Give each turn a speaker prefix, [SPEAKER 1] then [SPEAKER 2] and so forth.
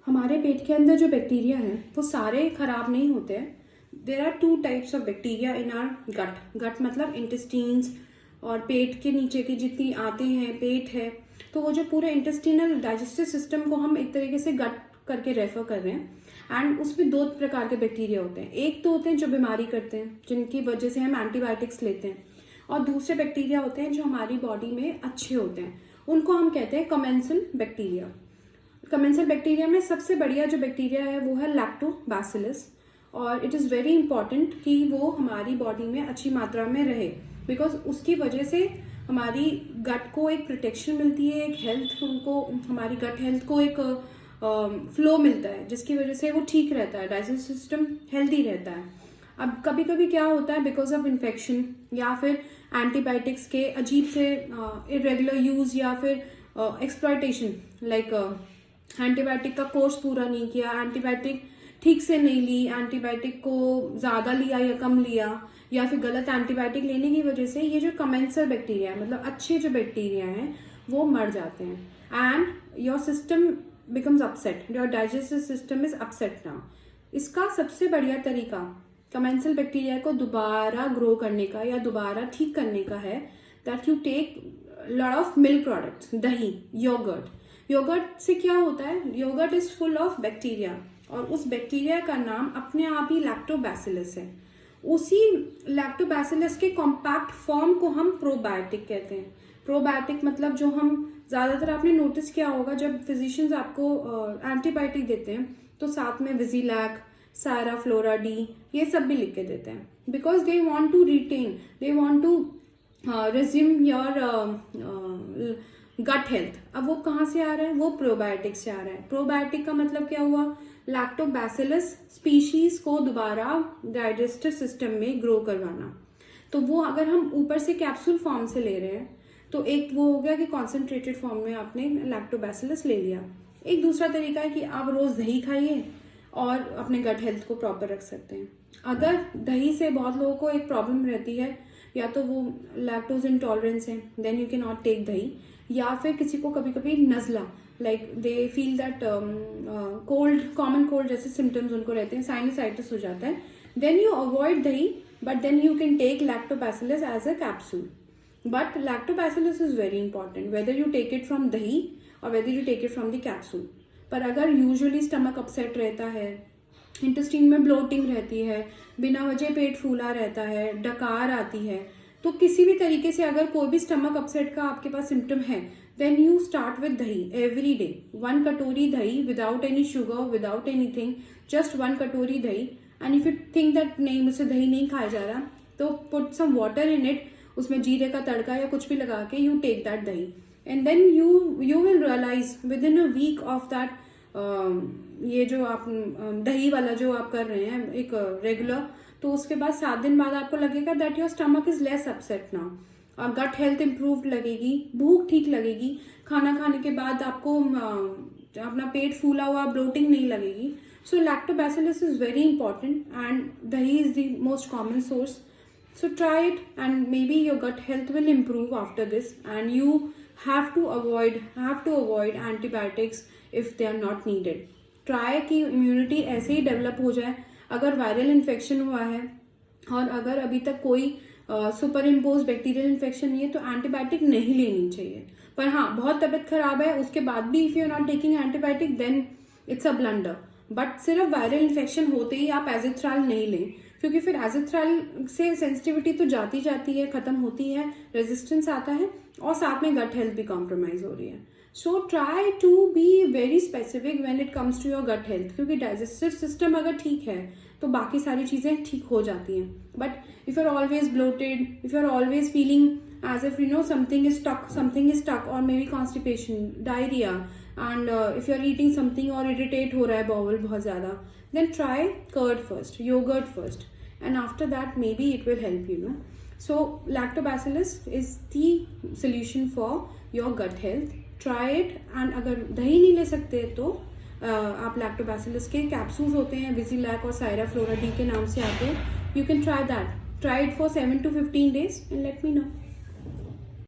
[SPEAKER 1] हमारे पेट के अंदर जो बैक्टीरिया है वो सारे खराब नहीं होते हैं. There are 2 types of bacteria in our gut. Gut मतलब इंटेस्टीन्स और पेट के नीचे की जितनी आते हैं, पेट है, तो वो जो पूरे इंटेस्टिनल डाइजेस्टिव सिस्टम को हम एक तरीके से गट करके रेफर कर रहे हैं. एंड उसमें 2 प्रकार के बैक्टीरिया होते हैं. एक तो होते हैं जो बीमारी करते हैं, जिनकी वजह से हम एंटीबायोटिक्स लेते हैं, और दूसरे बैक्टीरिया होते हैं जो हमारी बॉडी में अच्छे होते हैं. उनको हम कहते हैं कमेंसल बैक्टीरिया. कमेंसल बैक्टीरिया में सबसे बढ़िया जो बैक्टीरिया है वो है लैक्टोबैसिलस, और इट इज़ वेरी इंपॉर्टेंट कि वो हमारी बॉडी में अच्छी मात्रा में रहे, बिकॉज उसकी वजह से हमारी गट को एक प्रोटेक्शन मिलती है, एक हेल्थ, उनको हमारी गट हेल्थ को एक फ्लो मिलता है, जिसकी वजह से वो ठीक रहता है, डाइजेस्टिव सिस्टम हेल्दी रहता है. अब कभी कभी क्या होता है, बिकॉज ऑफ इन्फेक्शन या फिर एंटीबायोटिक्स के अजीब से इरेगुलर यूज या फिर एक्सप्लॉयटेशन, लाइक एंटीबायोटिक का कोर्स पूरा नहीं किया, एंटीबायोटिक ठीक से नहीं ली, एंटीबायोटिक को ज़्यादा लिया या कम लिया, या फिर गलत एंटीबायोटिक लेने की वजह से ये जो कमेंसल बैक्टीरिया है, मतलब अच्छे जो बैक्टीरिया हैं, वो मर जाते हैं. And your system becomes upset, your digestive system is upset now. इसका सबसे बढ़िया तरीका कमेंसल बैक्टीरिया को दोबारा ग्रो करने का या दोबारा ठीक करने का है that you take lot of milk products, दही, योगर्ट. योगर्ट से क्या होता है, yogurt is full of bacteria, और उस बैक्टीरिया का नाम अपने आप ही लैक्टोबैसिलस है. उसी लैक्टोबैसिलस के कॉम्पैक्ट फॉर्म को हम प्रोबायोटिक कहते हैं. प्रोबायोटिक मतलब जो हम ज़्यादातर आपने नोटिस किया होगा, जब फिजिशियंस आपको एंटीबायोटिक देते हैं तो साथ में विजिलैक, सायरा फ्लोरा डी, ये सब भी लिख के देते हैं, because they want to retain, they want to resume your gut health. अब वो कहाँ से आ रहा है, वो प्रोबायोटिक से आ रहा है. प्रोबायोटिक का मतलब क्या हुआ, लैक्टोबैसिलस स्पीशीज को दोबारा डाइजेस्टिव सिस्टम में ग्रो करवाना. तो वो अगर हम ऊपर से कैप्सूल फॉर्म से ले रहे हैं तो एक वो हो गया कि कॉन्सेंट्रेटेड फॉर्म में आपने लैक्टोबैसिलस ले लिया. एक दूसरा तरीका है कि आप रोज दही खाइए और अपने गट हेल्थ को प्रॉपर रख सकते हैं. अगर दही से बहुत लोगों को एक प्रॉब्लम रहती है, या तो वो लैक्टोज इंटॉलरेंस है, then you can not take dahi, या फिर किसी को कभी कभी नज़ला, like they feel that cold, common cold जैसे सिम्टम्स उनको रहते हैं, साइनसाइटिस हो जाता है, then you avoid dahi, but then you can take lactobacillus as a capsule. But lactobacillus is very important whether you take it from dahi और whether you take it from the capsule. पर अगर usually stomach upset रहता है, intestine में bloating रहती है, बिना वजह पेट फूला रहता है, डकार आती है, तो किसी भी तरीके से अगर कोई भी स्टमक अपसेट का आपके पास सिम्टम है, then you start with dahi every day. 1 कटोरी दही without any sugar, without anything, just 1 कटोरी दही. And if you think that नहीं, मुझसे दही नहीं खाया जा रहा, तो put some water in it, उसमें जीरे का तड़का या कुछ भी लगा के you take that dahi, and then you will realize within a week of that, ये जो आप दही वाला जो आप कर रहे हैं एक रेगुलर, तो उसके बाद 7 दिन बाद आपको लगेगा that your stomach is less upset now. और गट हेल्थ इम्प्रूव लगेगी, भूख ठीक लगेगी, खाना खाने के बाद आपको अपना पेट फूला हुआ ब्लोटिंग नहीं लगेगी. So lactobacillus is very important and dahi is the most common source. So try it and maybe your gut health will improve after this, and you have to avoid antibiotics if they are not needed. Try कि immunity ऐसे ही develop हो जाए. अगर viral infection हुआ है और अगर अभी तक कोई सुपर इम्पोज बैक्टीरियल इन्फेक्शन नहीं है तो एंटीबायोटिक नहीं लेनी चाहिए. पर हाँ, बहुत तबीयत खराब है उसके बाद भी if you are not taking antibiotic then it's a blunder. But सिर्फ वायरल इन्फेक्शन होते ही आप एजिथ्राल नहीं लें, क्योंकि फिर एजिथ्राल से सेंसिटिविटी तो जाती है, खत्म होती है, रेजिस्टेंस आता है, और साथ में गट हेल्थ भी कॉम्प्रोमाइज हो रही है. So try to be very specific when it comes to your gut health, क्योंकि डाइजेस्टिव सिस्टम अगर ठीक है तो बाकी सारी चीज़ें ठीक हो जाती हैं. But if you are always bloated, if you are always feeling as if you know something is stuck और may be constipation, diarrhoea, and if you are eating something और इरिटेट हो रहा है बाउल बहुत ज़्यादा, then try curd first, yoghurt first, and after that maybe it will help you know. So lactobacillus is the solution for your gut health. Try it. And अगर दही नहीं ले सकते तो आप lactobacillus के कैप्सूल्स होते हैं, विजिलैक और सायरा फ्लोरा डी के नाम से आते हैं, you can try that. Try it for 7 to 15 days and let me know.